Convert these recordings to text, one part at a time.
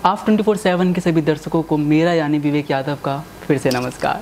आप 24/7 के सभी दर्शकों को मेरा यानी विवेक यादव का फिर से नमस्कार।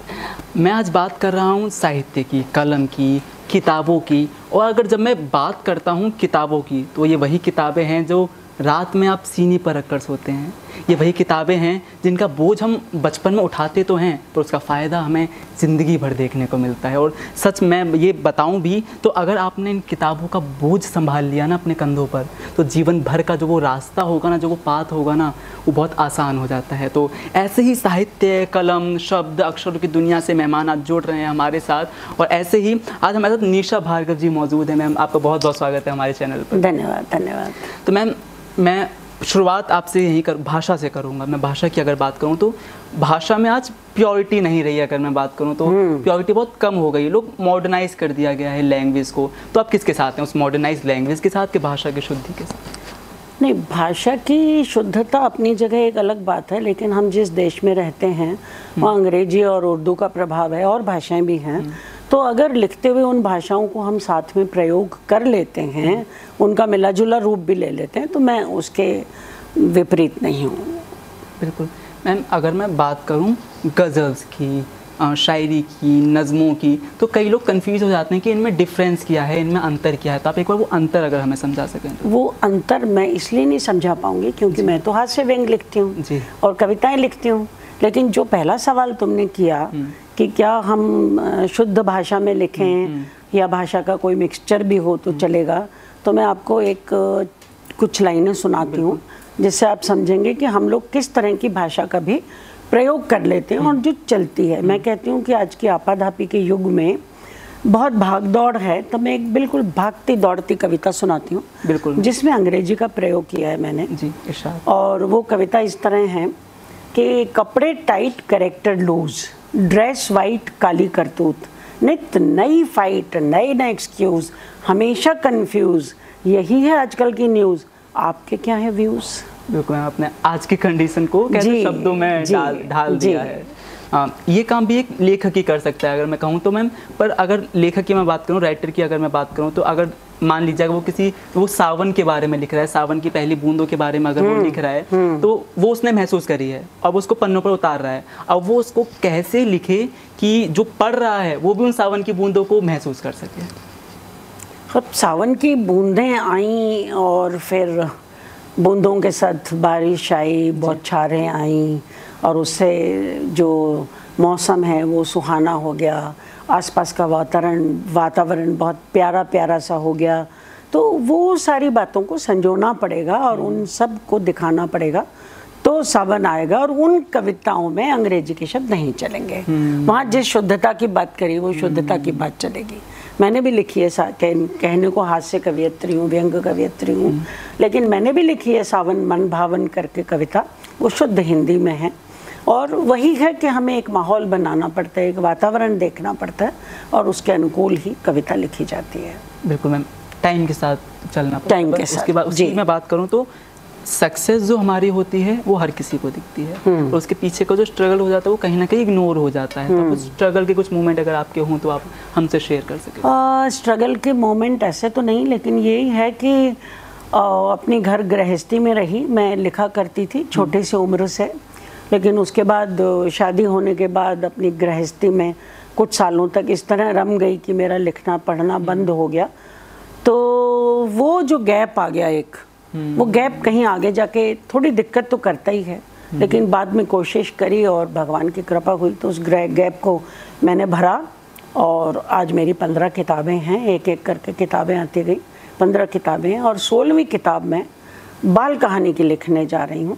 मैं आज बात कर रहा हूँ साहित्य की, कलम की, किताबों की। और अगर जब मैं बात करता हूँ किताबों की तो ये वही किताबें हैं जो रात में आप सीने पर रखकर सोते हैं। ये वही किताबें हैं जिनका बोझ हम बचपन में उठाते तो हैं पर उसका फ़ायदा हमें ज़िंदगी भर देखने को मिलता है। और सच मैं ये बताऊं भी तो अगर आपने इन किताबों का बोझ संभाल लिया ना अपने कंधों पर तो जीवन भर का जो वो रास्ता होगा ना, जो वो पाथ होगा ना, वो बहुत आसान हो जाता है। तो ऐसे ही साहित्य, कलम, शब्द, अक्षरों की दुनिया से मेहमान आज जुड़ रहे हैं हमारे साथ। और ऐसे ही आज हमारे साथ निशा भार्गव जी मौजूद है। मैम, आपका बहुत बहुत स्वागत है हमारे चैनल पर। धन्यवाद धन्यवाद। तो मैम, मैं शुरुआत आपसे यहीं भाषा से करूँगा। मैं भाषा की अगर बात करूँ तो भाषा में आज प्योरिटी नहीं रही है। अगर मैं बात करूँ तो प्योरिटी बहुत कम हो गई, लोग मॉडर्नाइज कर दिया गया है लैंग्वेज को। तो आप किसके साथ हैं, उस मॉडर्नाइज लैंग्वेज के साथ कि भाषा की शुद्धि के साथ? नहीं, भाषा की शुद्धता अपनी जगह एक अलग बात है, लेकिन हम जिस देश में रहते हैं वहाँ अंग्रेजी और उर्दू का प्रभाव है और भाषाएं भी हैं। तो अगर लिखते हुए उन भाषाओं को हम साथ में प्रयोग कर लेते हैं, उनका मिला जुला रूप भी ले लेते हैं, तो मैं उसके विपरीत नहीं हूँ। बिल्कुल मैम, अगर मैं बात करूँ गज़ल्स की, शायरी की, नज़मों की, तो कई लोग कंफ्यूज हो जाते हैं कि इनमें डिफरेंस क्या है, इनमें अंतर क्या है। तो आप एक बार वो अंतर अगर हमें समझा सकें तो। वो अंतर मैं इसलिए नहीं समझा पाऊँगी क्योंकि मैं तो हास्य व्यंग्य लिखती हूँ और कविताएँ लिखती हूँ। लेकिन जो पहला सवाल तुमने किया कि क्या हम शुद्ध भाषा में लिखें या भाषा का कोई मिक्सचर भी हो तो चलेगा, तो मैं आपको कुछ लाइनें सुनाती हूँ जिससे आप समझेंगे कि हम लोग किस तरह की भाषा का भी प्रयोग कर लेते हैं और जो चलती है। मैं कहती हूँ कि आज की आपाधापी के युग में बहुत भाग दौड़ है, तो मैं एक बिल्कुल भागती दौड़ती कविता सुनाती हूँ, बिल्कुल, जिसमें अंग्रेजी का प्रयोग किया है मैंने जी। और वो कविता इस तरह है कि कपड़े tight, character loose, dress white, काली करतूत, नित नई फाइट, नए नए एक्सक्यूज, हमेशा कंफ्यूज, यही है आजकल की न्यूज़, आपके क्या है व्यूज़? बिल्कुल, आपने आज की कंडीशन को कैसे शब्दों में ढाल दिया है। ये काम भी एक लेखक ही कर सकता है अगर मैं कहूँ तो मैम। पर अगर लेखक की मैं बात करूँ, राइटर की अगर मैं बात करूँ, तो अगर मान लीजिए वो सावन के बारे में लिख रहा है, सावन की पहली बूंदों के बारे में अगर वो लिख रहा है तो वो उसने महसूस करी है, अब उसको पन्नों पर उतार रहा है। अब वो उसको कैसे लिखे कि जो पढ़ रहा है वो भी उन सावन की बूंदों को महसूस कर सके। अब सावन की बूंदें आई और फिर बूंदों के साथ बारिश आई, बौछारें आई और उससे जो मौसम है वो सुहाना हो गया, आसपास का वातावरण बहुत प्यारा प्यारा सा हो गया। तो वो सारी बातों को संजोना पड़ेगा और उन सब को दिखाना पड़ेगा तो सावन आएगा। और उन कविताओं में अंग्रेजी के शब्द नहीं चलेंगे। वहाँ जिस शुद्धता की बात करी वो शुद्धता की बात चलेगी। मैंने भी लिखी है, कहने को हास्य कवियत्री हूँ, व्यंग्य कवियत्री हूँ, लेकिन मैंने भी लिखी है सावन मन भावन करके कविता, वो शुद्ध हिंदी में है। और वही है कि हमें एक माहौल बनाना पड़ता है, एक वातावरण देखना पड़ता है और उसके अनुकूल ही कविता लिखी जाती है। बिल्कुल मैम, टाइम के साथ चलना पड़ता है। टाइम के साथ। उसके बाद उसकी मैं बात करूँ तो सक्सेस जो हमारी होती है वो हर किसी को दिखती है और उसके पीछे का जो स्ट्रगल हो जाता है वो कहीं ना कहीं इग्नोर हो जाता है। तो उस स्ट्रगल के कुछ मोमेंट अगर आपके हों तो आप हमसे शेयर कर सकें। स्ट्रगल के मोमेंट ऐसे तो नहीं, लेकिन यही है कि अपनी घर गृहस्थी में रही, मैं लिखा करती थी छोटी सी उम्र से, लेकिन उसके बाद शादी होने के बाद अपनी गृहस्थी में कुछ सालों तक इस तरह रम गई कि मेरा लिखना पढ़ना बंद हो गया। तो वो जो गैप आ गया वो गैप कहीं आगे जाके थोड़ी दिक्कत तो करता ही है, लेकिन बाद में कोशिश करी और भगवान की कृपा हुई तो उस गैप को मैंने भरा। और आज मेरी 15 किताबें हैं, एक एक करके किताबें आती गई, 15 किताबें हैं और 16वीं किताब में बाल कहानी की लिखने जा रही हूँ।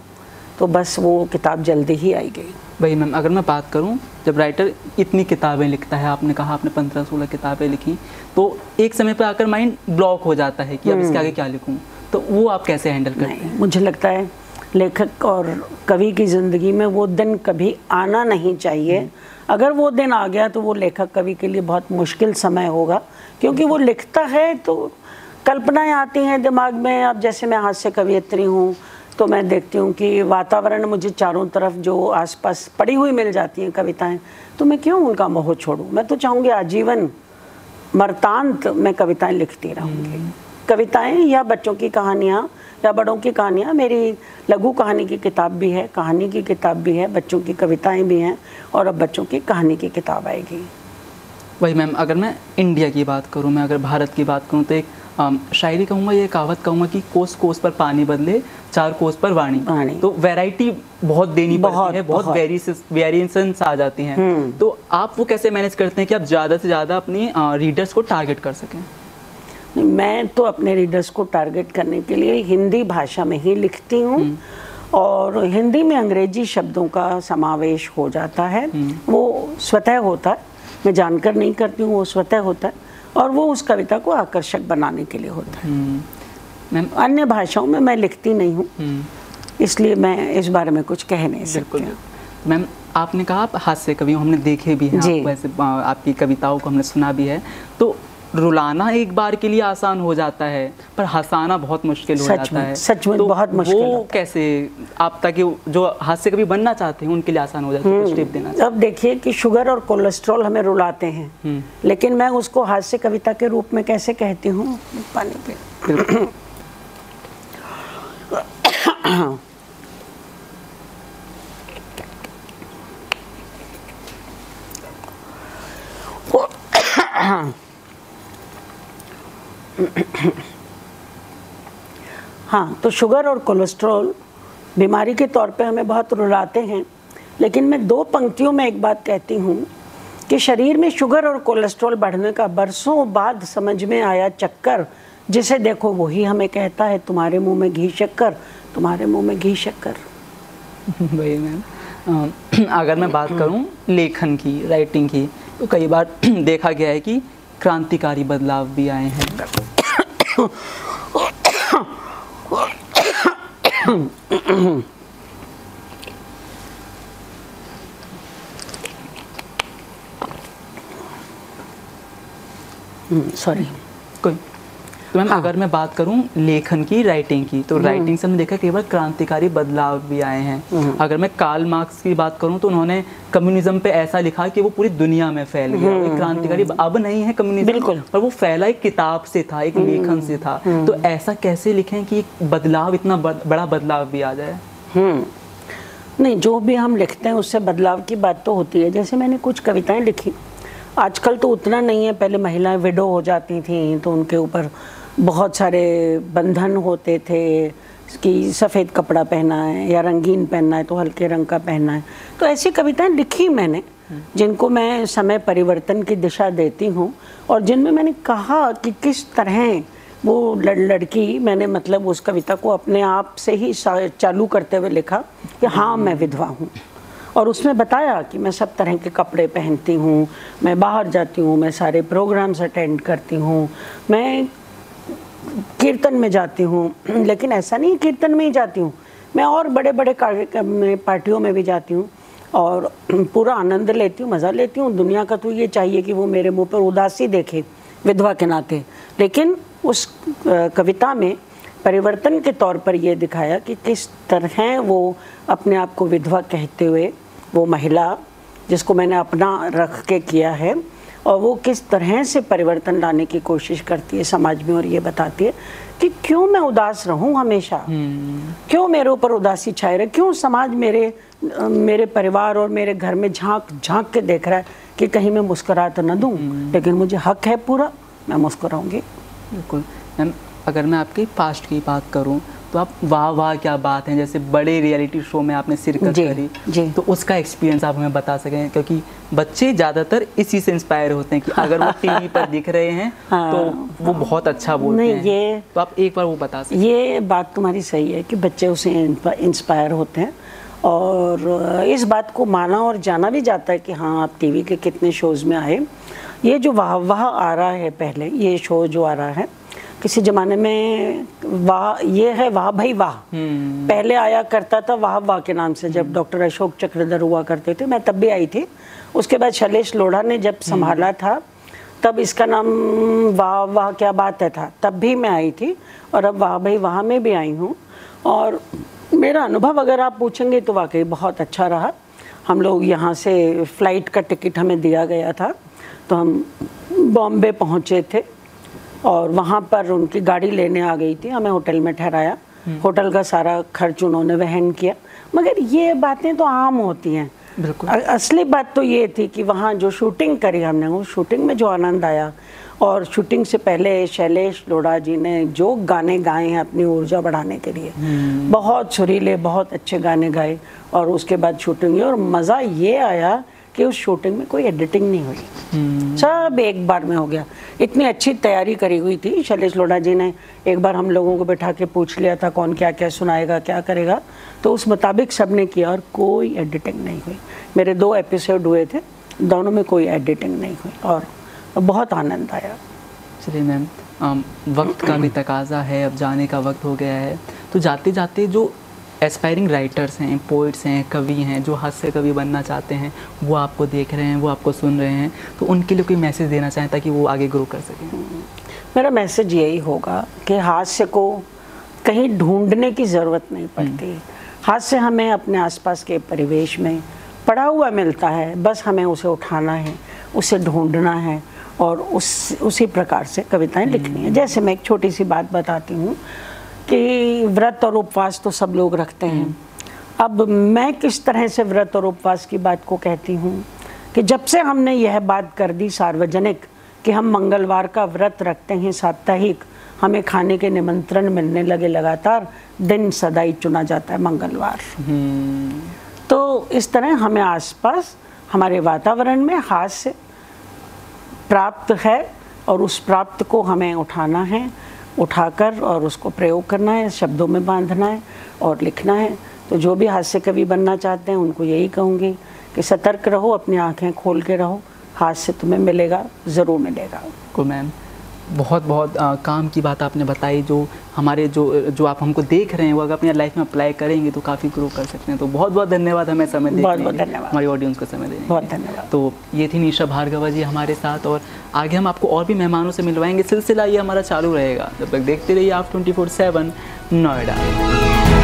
तो बस वो किताब जल्दी ही आई गई। भाई मैम, अगर मैं बात करूं, जब राइटर इतनी किताबें लिखता है, आपने कहा आपने 15-16 किताबें लिखी, तो एक समय पर आकर माइंड ब्लॉक हो जाता है कि अब इसके आगे क्या लिखूं, तो वो आप कैसे हैंडल करते हैं? मुझे लगता है लेखक और कवि की ज़िंदगी में वो दिन कभी आना नहीं चाहिए। अगर वो दिन आ गया तो वो लेखक कवि के लिए बहुत मुश्किल समय होगा, क्योंकि वो लिखता है तो कल्पनाएँ आती हैं दिमाग में। अब जैसे मैं हास्य कवियत्री हूँ तो मैं देखती हूँ कि वातावरण मुझे चारों तरफ जो आसपास पड़ी हुई मिल जाती हैं कविताएं, तो मैं क्यों उनका मोह छोड़ूं। मैं तो चाहूँगी आजीवन मर्तांत मैं कविताएं लिखती रहूँगी। कविताएं या बच्चों की कहानियाँ या बड़ों की कहानियाँ, मेरी लघु कहानी की किताब भी है, कहानी की किताब भी है, बच्चों की कविताएं भी हैं, और अब बच्चों की कहानी की किताब आएगी। वही मैम, अगर मैं इंडिया की बात करूँ, मैं अगर भारत की बात करूँ, तो एक शायरी कहूँगा, ये कहावत कहूँगा कि कोस कोस पर पानी बदले, चार कोस पर वाणी। तो वैरायटी बहुत देनी पड़ती है, बहुत वेरिएशंस आ जाती हैं। तो आप वो कैसे मैनेज करते हैं कि आप ज़्यादा से ज़्यादा अपनी रीडर्स को टारगेट कर सकें? मैं तो अपने रीडर्स को टारगेट करने के लिए हिंदी भाषा में ही लिखती हूँ, और हिंदी में अंग्रेजी शब्दों का समावेश हो जाता है। वो स्वतः होता है, मैं जानकर नहीं करती हूँ, वो स्वतः होता है, और वो उस कविता को आकर्षक बनाने के लिए होता है। अन्य भाषाओं में मैं लिखती नहीं हूँ, इसलिए मैं इस बारे में कुछ कह नहीं सकती। मैम, आपने कहा आप हास्य कवि, हमने देखे भी हैं, आप वैसे आपकी कविताओं को हमने सुना भी है। तो रुलाना एक बार के लिए आसान हो जाता है, पर हंसाना बहुत मुश्किल हो जाता है। सच में तो बहुत मुश्किल वो कैसे आप, ताकि जो हास्य कवि बनना चाहते हैं उनके लिए आसान हो जाता है, कुछ टिप देना? अब देखिए कि शुगर और कोलेस्ट्रॉल हमें रुलाते हैं, लेकिन मैं उसको हास्य कविता के रूप में कैसे कहती हूँ? पानी पे हाँ, तो शुगर और कोलेस्ट्रॉल बीमारी के तौर पे हमें बहुत रुलाते हैं, लेकिन मैं 2 पंक्तियों में एक बात कहती हूँ कि शरीर में शुगर और कोलेस्ट्रॉल बढ़ने का बरसों बाद समझ में आया चक्कर, जिसे देखो वही हमें कहता है तुम्हारे मुंह में घी शक्कर, तुम्हारे मुंह में घी शक्कर। वही मैम, अगर मैं बात करूँ लेखन की, राइटिंग की, तो कई बार देखा गया है कि क्रांतिकारी बदलाव भी आए हैं। सॉरी, कोई तो मैम, अगर मैं बात करूं लेखन की, राइटिंग की, तो राइटिंग से हमने देखा कई बार क्रांतिकारी बदलाव भी आए हैं। अगर मैं कार्ल मार्क्स की बात करूं, तो उन्होंने कम्युनिज्म पे ऐसा लिखा कि वो पूरी दुनिया में फैल गया। वो क्रांतिकारी अब नहीं है कम्युनिज्म, बिल्कुल, पर वो फैला एक किताब से था, एक लेखन से था। तो ऐसा कैसे लिखें कि बदलाव, इतना बड़ा बदलाव भी आ जाए? नहीं, जो भी हम लिखते हैं उससे बदलाव की बात तो होती है। जैसे मैंने कुछ कविताएं लिखी, आजकल तो उतना नहीं है, पहले महिलाएं विडो हो जाती थी तो उनके ऊपर बहुत सारे बंधन होते थे कि सफ़ेद कपड़ा पहना है या रंगीन पहनना है तो हल्के रंग का पहनना है। तो ऐसी कविताएं लिखी मैंने, जिनको मैं समय परिवर्तन की दिशा देती हूँ, और जिनमें मैंने कहा कि किस तरह वो लड़की, मैंने मतलब उस कविता को अपने आप से ही चालू करते हुए लिखा कि हाँ मैं विधवा हूँ, और उसमें बताया कि मैं सब तरह के कपड़े पहनती हूँ, मैं बाहर जाती हूँ, मैं सारे प्रोग्राम्स अटेंड करती हूँ, मैं कीर्तन में जाती हूँ, लेकिन ऐसा नहीं कीर्तन में ही जाती हूँ, मैं और बड़े बड़े कार्यक्रम में, पार्टियों में भी जाती हूँ और पूरा आनंद लेती हूँ, मज़ा लेती हूँ। दुनिया का तो ये चाहिए कि वो मेरे मुंह पर उदासी देखे विधवा के नाते, लेकिन उस कविता में परिवर्तन के तौर पर ये दिखाया कि किस तरह वो अपने आप को विधवा कहते हुए, वो महिला जिसको मैंने अपना रख के किया है, और वो किस तरह से परिवर्तन लाने की कोशिश करती है समाज में, और ये बताती है कि क्यों मैं उदास रहूं हमेशा, क्यों मेरे ऊपर उदासी छाए रहे, क्यों समाज मेरे परिवार और मेरे घर में झांक के देख रहा है कि कहीं मैं मुस्कुरा तो न दूं, लेकिन मुझे हक है पूरा, मैं मुस्कुराऊंगी। बिल्कुल मैम, अगर मैं आपकी पास्ट की बात करूं तो आप वाह वाह क्या बात है जैसे बड़े रियलिटी शो में आपने शिरकत करी, तो उसका एक्सपीरियंस आप हमें बता सकें, क्योंकि बच्चे ज़्यादातर इसी से इंस्पायर होते हैं कि अगर वो टीवी पर दिख रहे हैं तो वो बहुत अच्छा बोलते हैं। ये तो आप एक बार वो बता सकें। ये बात तुम्हारी सही है कि बच्चे उससे इंस्पायर होते हैं, और इस बात को माना और जाना भी जाता है कि हाँ आप टीवी के कितने शोज़ में आए। ये जो वाह वाह आ रहा है, पहले ये शो जो आ रहा है, किसी ज़माने में वाह, ये है वाह भाई वाह, पहले आया करता था वाह वाह के नाम से, जब डॉक्टर अशोक चक्रधर हुआ करते थे, मैं तब भी आई थी। उसके बाद शैलेश लोढ़ा ने जब संभाला था, तब इसका नाम वाह वाह क्या बात है था, तब भी मैं आई थी, और अब वाह भाई वाह में भी आई हूँ। और मेरा अनुभव अगर आप पूछेंगे तो वाकई बहुत अच्छा रहा। हम लोग यहाँ से फ़्लाइट का टिकट हमें दिया गया था, तो हम बॉम्बे पहुँचे थे, और वहाँ पर उनकी गाड़ी लेने आ गई थी, हमें होटल में ठहराया, होटल का सारा खर्च उन्होंने वहन किया। मगर ये बातें तो आम होती हैं। असली बात तो ये थी कि वहाँ जो शूटिंग करी हमने, वो शूटिंग में जो आनंद आया, और शूटिंग से पहले शैलेश लोढ़ा जी ने जो गाने गाए हैं अपनी ऊर्जा बढ़ाने के लिए, बहुत सुरीले, बहुत अच्छे गाने गाए, और उसके बाद शूटिंग हुई। और मज़ा ये आया कि उस शूटिंग में कोई एडिटिंग नहीं हुई, सब एक बार में हो गया। इतनी अच्छी तैयारी करी हुई थी। शैलेश लोढ़ा जी ने एक बार हम लोगों को बैठा के पूछ लिया था कौन क्या क्या सुनाएगा, क्या करेगा, तो उस मुताबिक सब ने किया और कोई एडिटिंग नहीं हुई। मेरे 2 एपिसोड हुए थे, दोनों में कोई एडिटिंग नहीं हुई और बहुत आनंद आया। चलिए मैम, वक्त का भी तकाजा है, अब जाने का वक्त हो गया है, तो जाते जाते जो एस्पायरिंग राइटर्स हैं, पोइट्स हैं, कवि हैं, जो हास्य कवि बनना चाहते हैं, वो आपको देख रहे हैं, वो आपको सुन रहे हैं, तो उनके लिए कोई मैसेज देना चाहें ताकि वो आगे ग्रो कर सकें? मेरा मैसेज यही होगा कि हास्य को कहीं ढूंढने की ज़रूरत नहीं पड़ती। हास्य हमें अपने आसपास के परिवेश में पड़ा हुआ मिलता है, बस हमें उसे उठाना है, उसे ढूंढना है और उसी प्रकार से कविताएं लिखनी है। जैसे मैं एक छोटी सी बात बताती हूँ कि व्रत और उपवास तो सब लोग रखते हैं। अब मैं किस तरह से व्रत और उपवास की बात को कहती हूँ कि जब से हमने यह बात कर दी सार्वजनिक कि हम मंगलवार का व्रत रखते हैं साप्ताहिक, हमें खाने के निमंत्रण मिलने लगे लगातार, दिन सदाई चुना जाता है मंगलवार। तो इस तरह हमें आसपास हमारे वातावरण में हास्य प्राप्त है और उस प्राप्त को हमें उठाना है, उठाकर और उसको प्रयोग करना है, शब्दों में बांधना है और लिखना है। तो जो भी हास्य कवि बनना चाहते हैं उनको यही कहूँगी कि सतर्क रहो, अपनी आंखें खोल के रहो, हास्य तुम्हें मिलेगा, ज़रूर मिलेगा। को मैम बहुत बहुत काम की बात आपने बताई, जो हमारे जो आप हमको देख रहे हैं वो अगर अपनी लाइफ में अप्लाई करेंगे तो काफ़ी ग्रो कर सकते हैं। तो बहुत बहुत धन्यवाद हमें समय देने, बहुत धन्यवाद हमारी ऑडियंस को समय देने, बहुत धन्यवाद। तो ये थी निशा भार्गवा जी हमारे साथ, और आगे हम आपको और भी मेहमानों से मिलवाएंगे। सिलसिला ये हमारा चालू रहेगा, जब तक देखते रहिए आप 24/7 नोएडा।